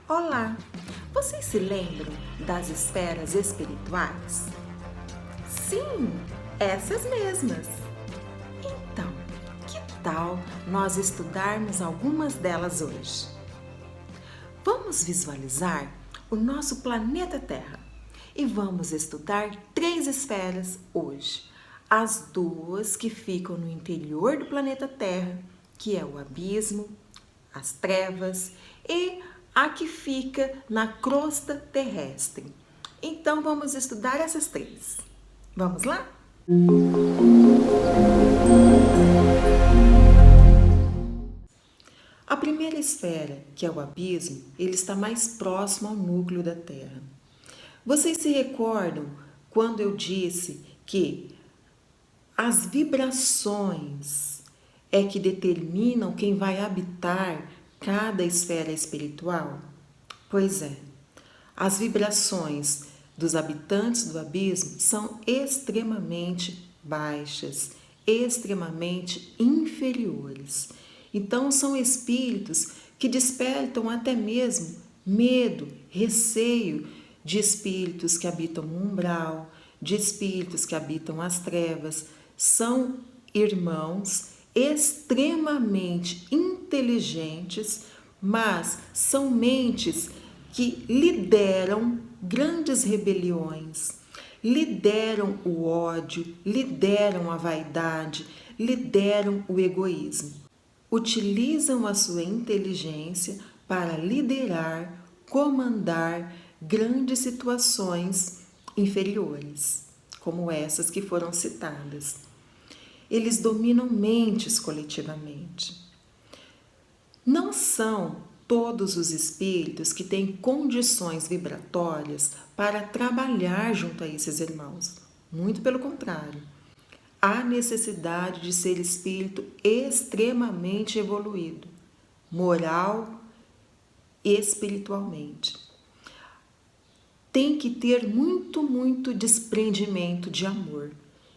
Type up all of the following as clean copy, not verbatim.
Olá! Vocês se lembram das esferas espirituais? Sim, essas mesmas! Então, que tal nós estudarmos algumas delas hoje? Vamos visualizar o nosso planeta Terra e vamos estudar 3 esferas hoje. As 2 que ficam no interior do planeta Terra, que é o abismo, as trevas e a que fica na crosta terrestre. Então vamos estudar essas 3. Vamos lá? A primeira esfera, que é o abismo, ele está mais próximo ao núcleo da Terra. Vocês se recordam quando eu disse que as vibrações é que determinam quem vai habitar cada esfera espiritual? Pois é, as vibrações dos habitantes do abismo são extremamente baixas, extremamente inferiores. Então, são espíritos que despertam até mesmo medo, receio de espíritos que habitam o umbral, de espíritos que habitam as trevas. São irmãos extremamente inteligentes, mas são mentes que lideram grandes rebeliões, lideram o ódio, lideram a vaidade, lideram o egoísmo. Utilizam a sua inteligência para liderar, comandar grandes situações inferiores, como essas que foram citadas. Eles dominam mentes coletivamente. Não são todos os espíritos que têm condições vibratórias para trabalhar junto a esses irmãos. Muito pelo contrário. Há necessidade de ser espírito extremamente evoluído, moral e espiritualmente. Tem que ter muito desprendimento de amor.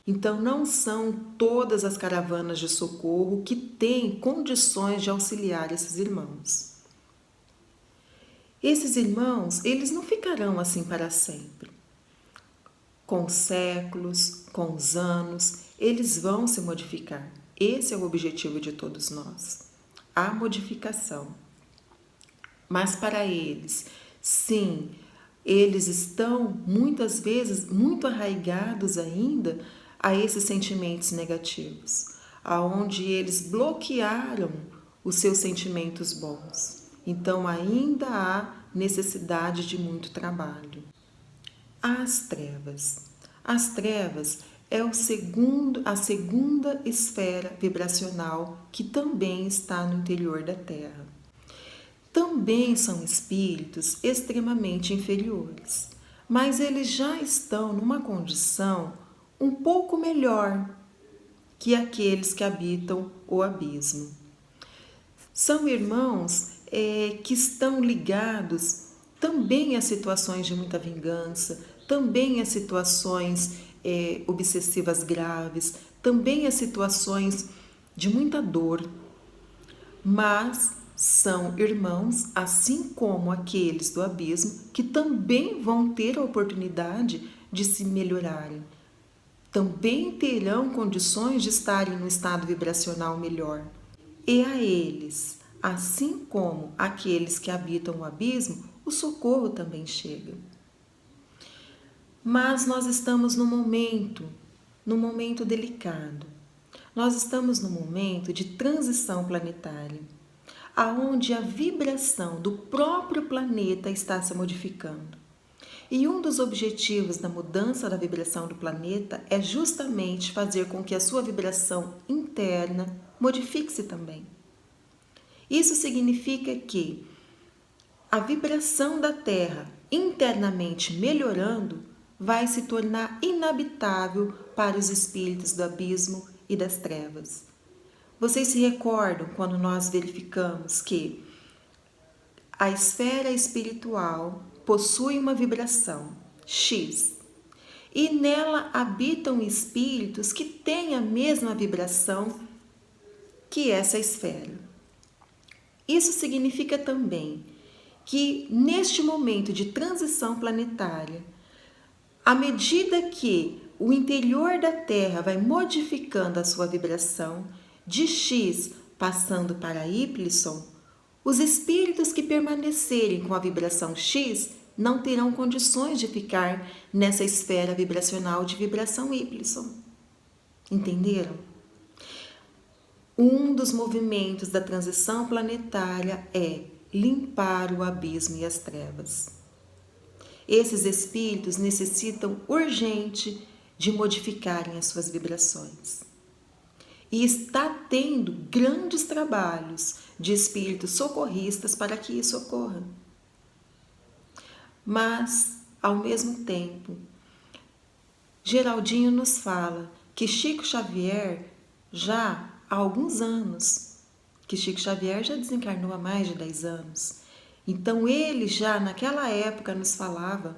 Então, não são todas as caravanas de socorro que têm condições de auxiliar esses irmãos. Esses irmãos, eles não ficarão assim para sempre. Com os séculos, com os anos, eles vão se modificar. Esse é o objetivo de todos nós, a modificação. Mas para eles, sim, eles estão muitas vezes muito arraigados ainda a esses sentimentos negativos, aonde eles bloquearam os seus sentimentos bons. Então ainda há necessidade de muito trabalho. As trevas. As trevas é a segunda esfera vibracional que também está no interior da Terra. Também são espíritos extremamente inferiores, mas eles já estão numa condição um pouco melhor que aqueles que habitam o abismo. São irmãos que estão ligados também a situações de muita vingança, também a situações obsessivas graves, também a situações de muita dor, mas são irmãos, assim como aqueles do abismo, que também vão ter a oportunidade de se melhorarem. Também terão condições de estarem no estado vibracional melhor. E a eles, assim como aqueles que habitam o abismo, o socorro também chega. Mas nós estamos num momento delicado. Nós estamos num momento de transição planetária, aonde a vibração do próprio planeta está se modificando. E um dos objetivos da mudança da vibração do planeta é justamente fazer com que a sua vibração interna modifique-se também. Isso significa que a vibração da Terra internamente melhorando vai se tornar inabitável para os espíritos do abismo e das trevas. Vocês se recordam quando nós verificamos que a esfera espiritual possui uma vibração X e nela habitam espíritos que têm a mesma vibração que essa esfera. Isso significa também que neste momento de transição planetária, à medida que o interior da Terra vai modificando a sua vibração, de X passando para Y, os espíritos que permanecerem com a vibração X não terão condições de ficar nessa esfera vibracional de vibração Y. Entenderam? Um dos movimentos da transição planetária é limpar o abismo e as trevas. Esses espíritos necessitam urgente de modificarem as suas vibrações. E está tendo grandes trabalhos de espíritos socorristas para que isso ocorra. Mas, ao mesmo tempo, Geraldinho nos fala que Chico Xavier, já há alguns anos, que Chico Xavier já desencarnou há mais de 10 anos, então ele já naquela época nos falava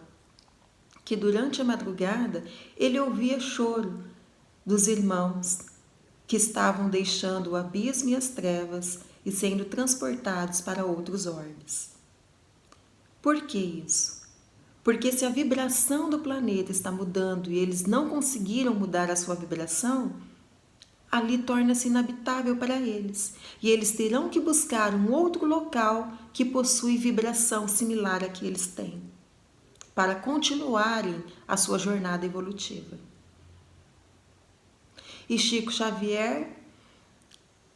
que durante a madrugada ele ouvia choro dos irmãos que estavam deixando o abismo e as trevas e sendo transportados para outros orbes. Por que isso? Porque se a vibração do planeta está mudando e eles não conseguiram mudar a sua vibração, ali torna-se inabitável para eles. E eles terão que buscar um outro local que possui vibração similar à que eles têm, para continuarem a sua jornada evolutiva. E Chico Xavier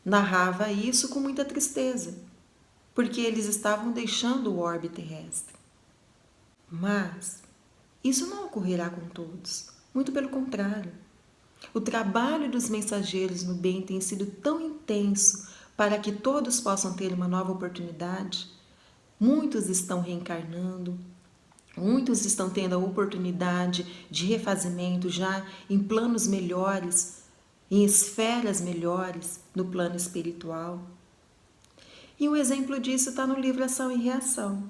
narrava isso com muita tristeza, porque eles estavam deixando o orbe terrestre. Mas isso não ocorrerá com todos, muito pelo contrário. O trabalho dos mensageiros no bem tem sido tão intenso para que todos possam ter uma nova oportunidade. Muitos estão reencarnando, muitos estão tendo a oportunidade de refazimento já em planos melhores, em esferas melhores no plano espiritual. E um exemplo disso está no livro Ação e Reação.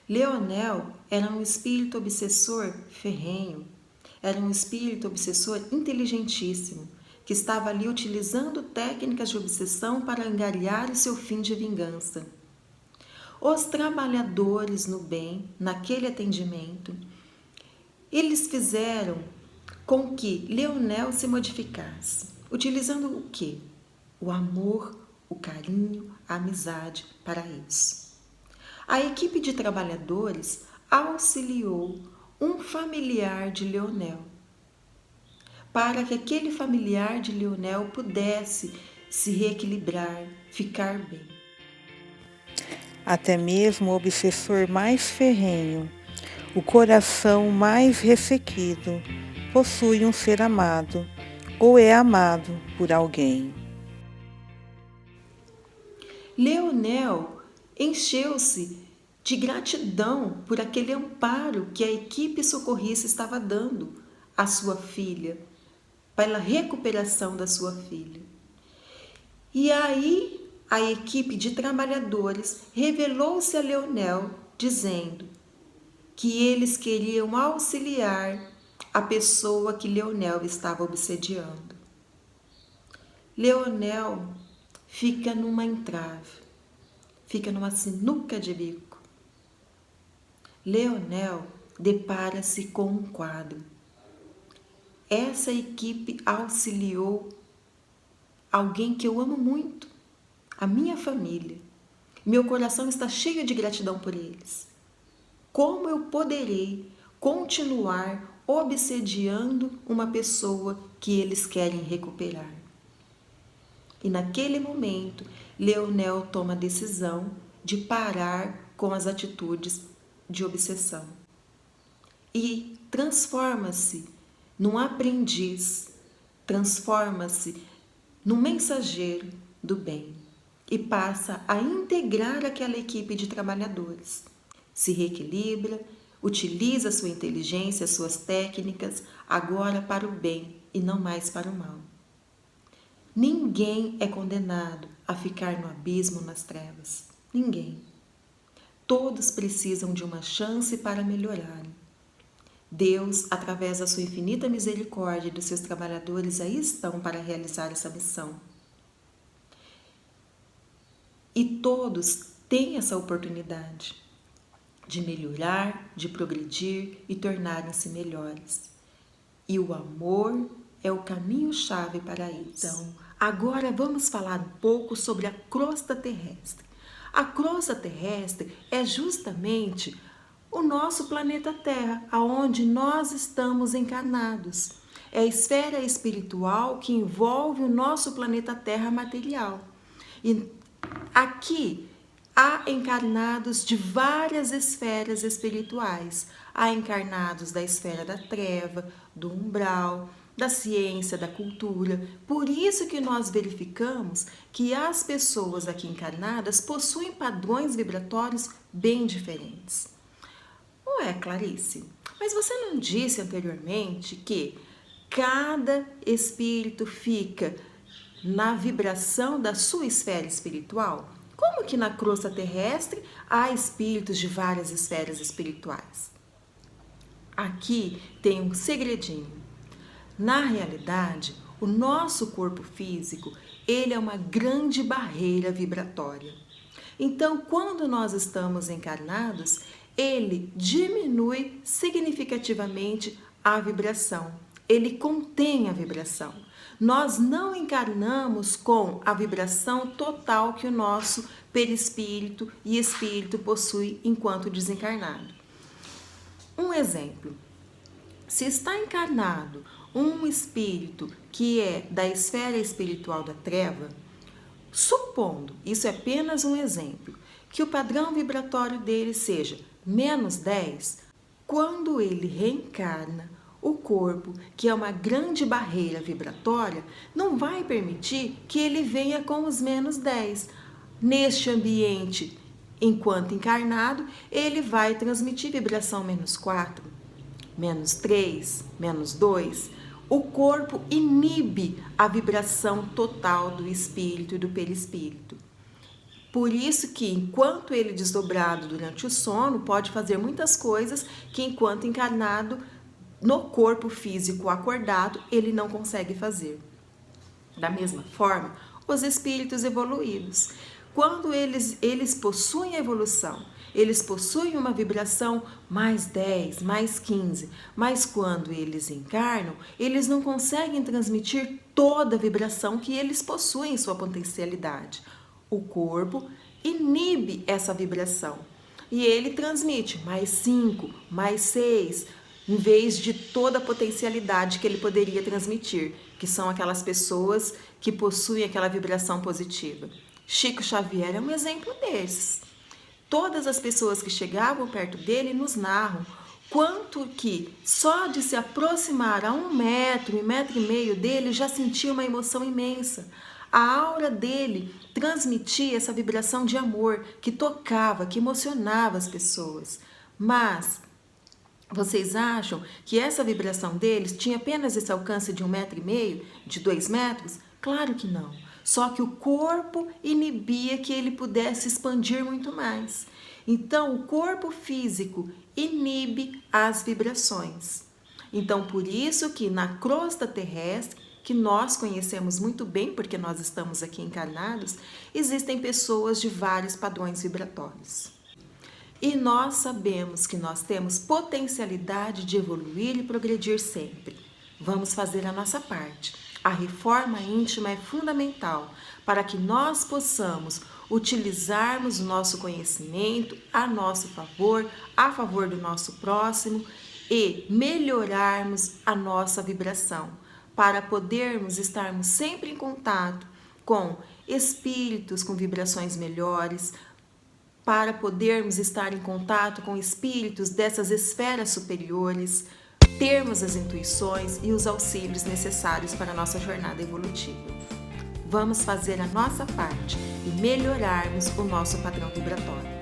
Leonel era um espírito obsessor ferrenho, era um espírito obsessor inteligentíssimo, que estava ali utilizando técnicas de obsessão para angariar o seu fim de vingança. Os trabalhadores no bem, naquele atendimento, eles fizeram com que Leonel se modificasse, utilizando o quê? O amor, o carinho, a amizade para isso. A equipe de trabalhadores auxiliou um familiar de Leonel, para que aquele familiar de Leonel pudesse se reequilibrar, ficar bem. Até mesmo o obsessor mais ferrenho, o coração mais ressequido, possui um ser amado ou é amado por alguém. Leonel encheu-se de gratidão por aquele amparo que a equipe socorrista estava dando à sua filha, pela recuperação da sua filha. E aí a equipe de trabalhadores revelou-se a Leonel, dizendo que eles queriam auxiliar a pessoa que Leonel estava obsediando. Leonel fica numa entrave, fica numa sinuca de bico. Leonel depara-se com um quadro. Essa equipe auxiliou alguém que eu amo muito, a minha família. Meu coração está cheio de gratidão por eles. Como eu poderei continuar obsediando uma pessoa que eles querem recuperar? E naquele momento, Leonel toma a decisão de parar com as atitudes de obsessão e transforma-se num aprendiz, transforma-se num mensageiro do bem e passa a integrar aquela equipe de trabalhadores. Se reequilibra, utiliza sua inteligência, suas técnicas, agora para o bem e não mais para o mal. Ninguém é condenado a ficar no abismo, nas trevas. Ninguém. Todos precisam de uma chance para melhorarem. Deus, através da sua infinita misericórdia e dos seus trabalhadores, aí estão para realizar essa missão. E todos têm essa oportunidade de melhorar, de progredir e tornarem-se melhores. E o amor é o caminho-chave para isso. Então, agora vamos falar um pouco sobre a crosta terrestre. A crosta terrestre é justamente o nosso planeta Terra, aonde nós estamos encarnados. É a esfera espiritual que envolve o nosso planeta Terra material. E aqui há encarnados de várias esferas espirituais. Há encarnados da esfera da treva, do umbral, da ciência, da cultura. Por isso que nós verificamos que as pessoas aqui encarnadas possuem padrões vibratórios bem diferentes. Ué, Clarice, mas você não disse anteriormente que cada espírito fica na vibração da sua esfera espiritual? Como que na crosta terrestre há espíritos de várias esferas espirituais? Aqui tem um segredinho. Na realidade, o nosso corpo físico, ele é uma grande barreira vibratória. Então, quando nós estamos encarnados, ele diminui significativamente a vibração. Ele contém a vibração. Nós não encarnamos com a vibração total que o nosso perispírito e espírito possui enquanto desencarnado. Um exemplo, se está encarnado um espírito que é da esfera espiritual da treva, supondo, isso é apenas um exemplo, que o padrão vibratório dele seja -10, quando ele reencarna, o corpo, que é uma grande barreira vibratória, não vai permitir que ele venha com os -10. Neste ambiente, enquanto encarnado, ele vai transmitir vibração -4, -3, -2. O corpo inibe a vibração total do espírito e do perispírito. Por isso que, enquanto ele desdobrado durante o sono, pode fazer muitas coisas que, enquanto encarnado, no corpo físico acordado, ele não consegue fazer. Da mesma forma, os espíritos evoluídos, quando eles possuem a evolução, eles possuem uma vibração +10, +15, mas quando eles encarnam, eles não conseguem transmitir toda a vibração que eles possuem em sua potencialidade. O corpo inibe essa vibração e ele transmite +5, +6, em vez de toda a potencialidade que ele poderia transmitir, que são aquelas pessoas que possuem aquela vibração positiva. Chico Xavier é um exemplo desses. Todas as pessoas que chegavam perto dele nos narram quanto que só de se aproximar a 1 metro, 1,5 metro dele, já sentia uma emoção imensa. A aura dele transmitia essa vibração de amor que tocava, que emocionava as pessoas. Mas vocês acham que essa vibração deles tinha apenas esse alcance de 1,5 metro, de 2 metros? Claro que não. Só que o corpo inibia que ele pudesse expandir muito mais. Então, o corpo físico inibe as vibrações. Então, por isso que na crosta terrestre, que nós conhecemos muito bem, porque nós estamos aqui encarnados, existem pessoas de vários padrões vibratórios. E nós sabemos que nós temos potencialidade de evoluir e progredir sempre. Vamos fazer a nossa parte. A reforma íntima é fundamental para que nós possamos utilizarmos o nosso conhecimento a nosso favor, a favor do nosso próximo e melhorarmos a nossa vibração, para podermos estarmos sempre em contato com espíritos com vibrações melhores, para podermos estar em contato com espíritos dessas esferas superiores, termos as intuições e os auxílios necessários para a nossa jornada evolutiva. Vamos fazer a nossa parte e melhorarmos o nosso padrão vibratório.